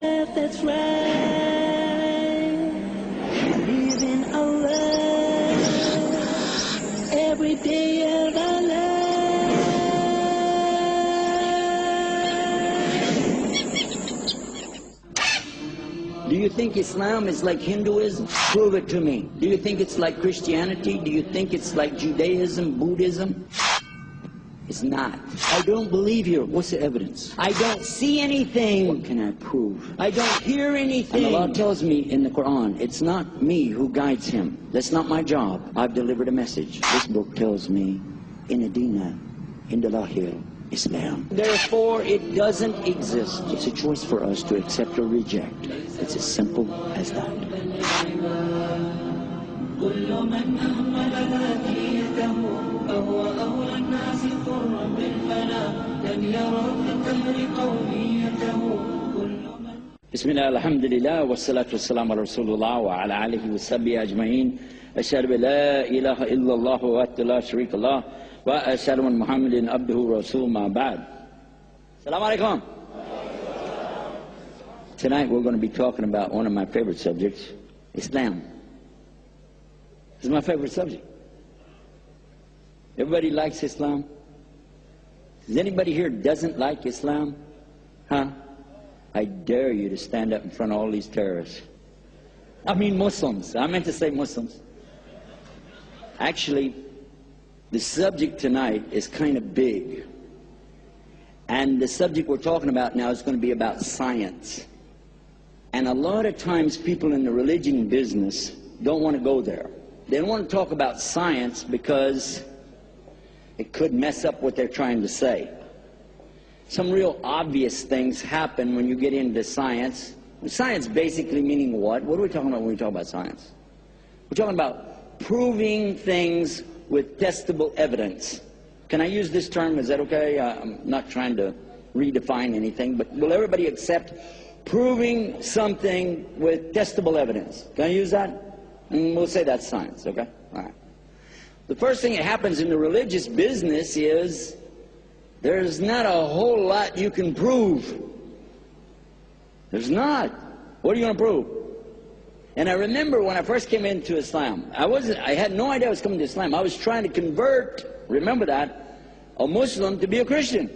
That's right. Believe in Allah every day of our life. Do you think Islam is like Hinduism? Prove it to me. Do you think it's like Christianity? Do you think it's like Judaism, Buddhism? It's not. I don't believe you. What's the evidence? I don't see anything. What can I prove? I don't hear anything. And Allah tells me in the Quran, it's not me who guides him. That's not my job. I've delivered a message. This book tells me, Inna Dina Indallahil Islam. Therefore, it doesn't exist. It's a choice for us to accept or reject. It's as simple as that. Bismillah, alhamdulillah, wassalatu wassalamu ala rasulullah wa ala alihi wa sahbihi ajma'in. Ashhadu an la ilaha illallah wa la sharika lah wa ashhadu anna Muhammadan abduhu wa rasuluhu ma ba'd. Assalamu alaikum. Tonight we're going to be talking about one of my favorite subjects, Islam. This is my favorite subject. Everybody likes Islam? Does anybody here doesn't like Islam? Huh? I dare you to stand up in front of all these terrorists. I mean Muslims. I meant to say Muslims. Actually, the subject tonight is kind of big. And the subject we're talking about now is going to be about science. And a lot of times people in the religion business don't want to go there. They don't want to talk about science because it could mess up what they're trying to say. Some real obvious things happen when you get into science. Science basically meaning what? What are we talking about when we talk about science? We're talking about proving things with testable evidence. Can I use this term? Is that okay? I'm not trying to redefine anything, but will everybody accept proving something with testable evidence? Can I use that? And we'll say that's science, okay? All right. The first thing that happens in the religious business is there's not a whole lot you can prove. There's not. What are you going to prove? And I remember when I first came into Islam, I had no idea I was coming to Islam. I was trying to convert, remember that, a Muslim to be a Christian.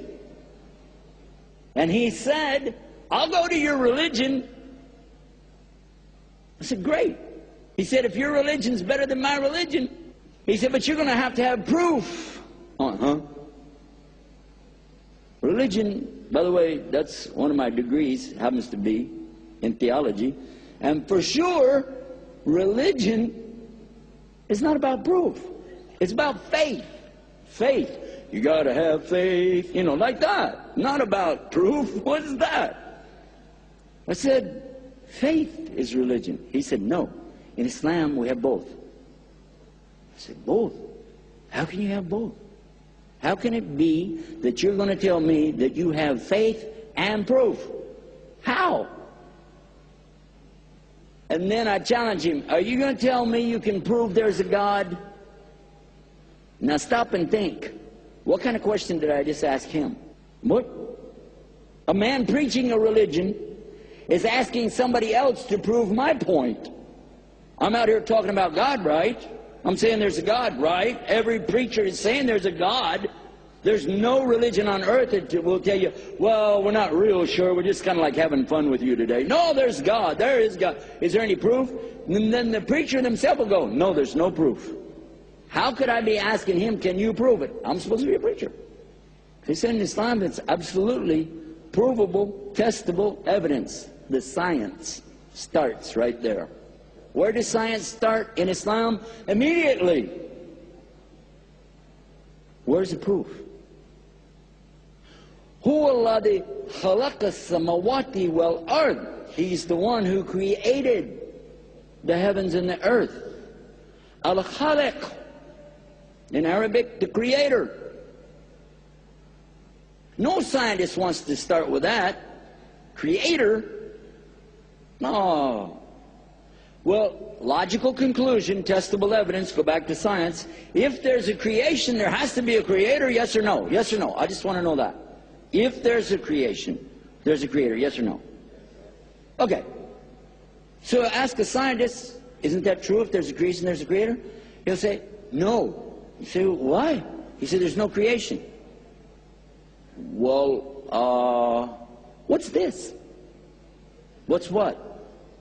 And he said, I'll go to your religion. I said, great. He said, if your religion's better than my religion, he said, but you're going to have proof. Religion, by the way, that's one of my degrees, happens to be in theology. And for sure, religion is not about proof. It's about faith. Faith. You got to have faith, you know, like that. Not about proof. What is that? I said, faith is religion. He said, no. In Islam, we have both. I said, both? How can you have both? How can it be that you're going to tell me that you have faith and proof? How? And then I challenge him, are you going to tell me you can prove there's a God? Now stop and think. What kind of question did I just ask him? What? A man preaching a religion is asking somebody else to prove my point. I'm out here talking about God, right? I'm saying there's a God, right? Every preacher is saying there's a God. There's no religion on earth that will tell you, well, we're not real sure. We're just kind of like having fun with you today. No, there's God. There is God. Is there any proof? And then the preacher himself will go, no, there's no proof. How could I be asking him, can you prove it? I'm supposed to be a preacher. He said in Islam, it's absolutely provable, testable evidence. The science starts right there. Where does science start in Islam? Immediately. Where's the proof? Huwa alladhi khalaqa as-samawati wal ard. He's the one who created the heavens and the earth. Al-Khaliq. In Arabic, the creator. No scientist wants to start with that. Creator? No. Well, logical conclusion, testable evidence, go back to science. If there's a creation, there has to be a creator, yes or no? Yes or no? I just want to know that. If there's a creation, there's a creator, yes or no? Okay. So ask a scientist, isn't that true? If there's a creation, there's a creator? He'll say, no. You say, well, why? He said, there's no creation. Well, what's this? What's what?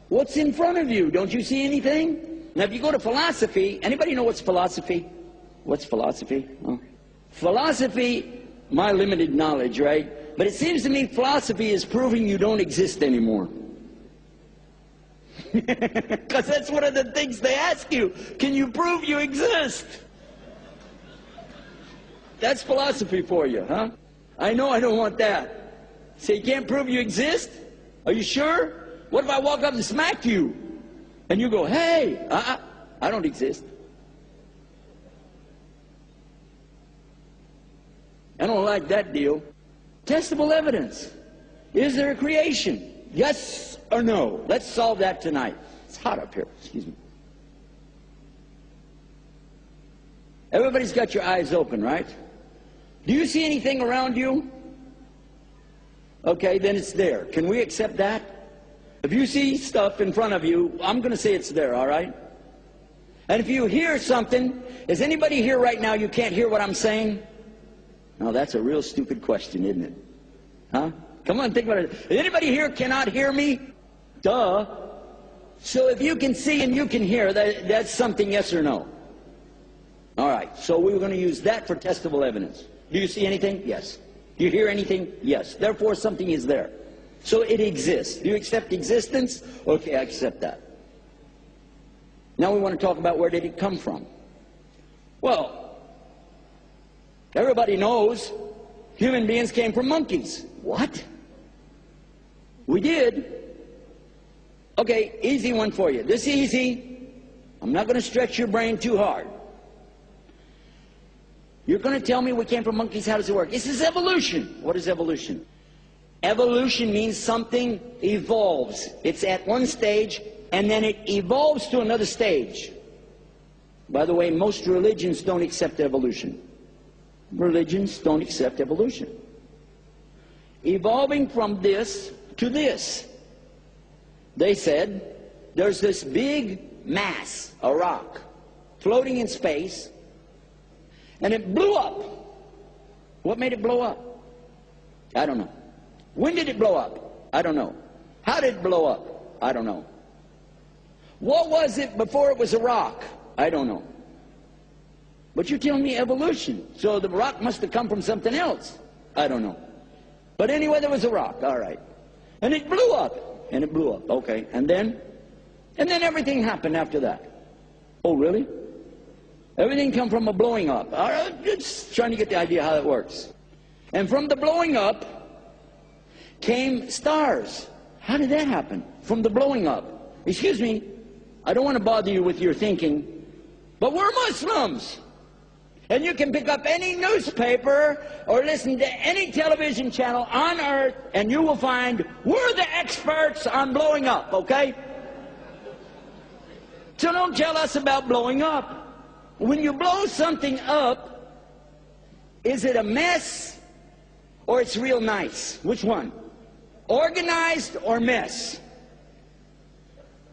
What's in front of you? Don't you see anything? Now, if you go to philosophy, anybody know what's philosophy? What's philosophy? Huh? Philosophy, my limited knowledge, right? But it seems to me philosophy is proving you don't exist anymore. Because that's one of the things they ask you. Can you prove you exist? That's philosophy for you, huh? I know I don't want that. Say, you can't prove you exist? Are you sure? What if I walk up and smack you? And you go, hey, I don't exist. I don't like that deal. Testable evidence. Is there a creation? Yes or no? Let's solve that tonight. It's hot up here. Excuse me. Everybody's got your eyes open, right? Do you see anything around you? Okay, then it's there. Can we accept that? If you see stuff in front of you, I'm going to say it's there, all right? And if you hear something, is anybody here right now you can't hear what I'm saying? No, that's a real stupid question, isn't it? Huh? Come on, think about it. Is anybody here cannot hear me? Duh. So if you can see and you can hear, that's something, yes or no? All right, so we were going to use that for testable evidence. Do you see anything? Yes. Do you hear anything? Yes. Therefore, something is there. So it exists. Do you accept existence? Okay, I accept that. Now we want to talk about where did it come from. Well, everybody knows human beings came from monkeys. What? We did. Okay, easy one for you. This easy. I'm not going to stretch your brain too hard. You're going to tell me we came from monkeys. How does it work? This is evolution. What is evolution? Evolution means something evolves. It's at one stage, and then it evolves to another stage. By the way, most religions don't accept evolution. Religions don't accept evolution. Evolving from this to this. They said, there's this big mass, a rock, floating in space, and it blew up. What made it blow up? I don't know. When did it blow up? I don't know. How did it blow up? I don't know. What was it before it was a rock? I don't know. But you're telling me evolution. So the rock must have come from something else. I don't know. But anyway, there was a rock. All right. And it blew up. And it blew up. Okay. And then everything happened after that. Oh, really? Everything come from a blowing up. All right, just trying to get the idea how that works. And from the blowing up came stars. How did that happen? From the blowing up. Excuse me, I don't want to bother you with your thinking, but we're Muslims. And you can pick up any newspaper or listen to any television channel on earth, and you will find we're the experts on blowing up, okay? So don't tell us about blowing up. When you blow something up, is it a mess or it's real nice? Which one? Organized or mess?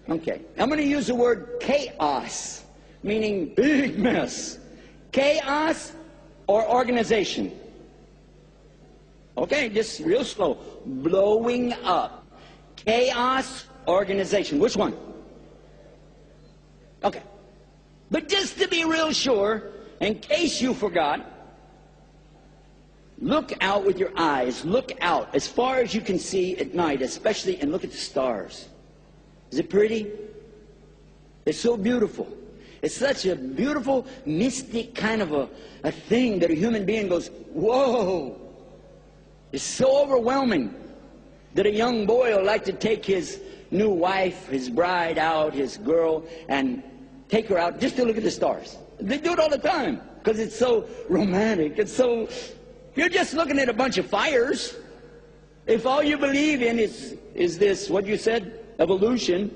Okay, I'm going to use the word chaos, meaning big mess. Chaos or organization? Okay, just real slow. Blowing up. Chaos, organization. Which one? Okay. But just to be real sure, in case you forgot, look out with your eyes. Look out as far as you can see at night, especially, and look at the stars. Is it pretty? It's so beautiful. It's such a beautiful, mystic kind of a thing that a human being goes, whoa. It's so overwhelming that a young boy will like to take his new wife, his bride out, his girl, and take her out just to look at the stars. They do it all the time because it's so romantic. It's so, you're just looking at a bunch of fires. If all you believe in is this, what you said, evolution,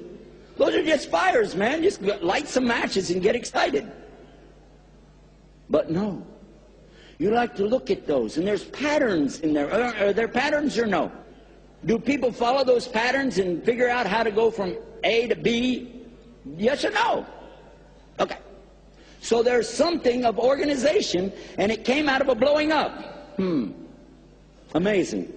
those are just fires, man. Just light some matches and get excited. But no. You like to look at those, and there's patterns in there. Are there patterns or no? Do people follow those patterns and figure out how to go from A to B? Yes or no? Okay. So there's something of organization, and it came out of a blowing up. Amazing.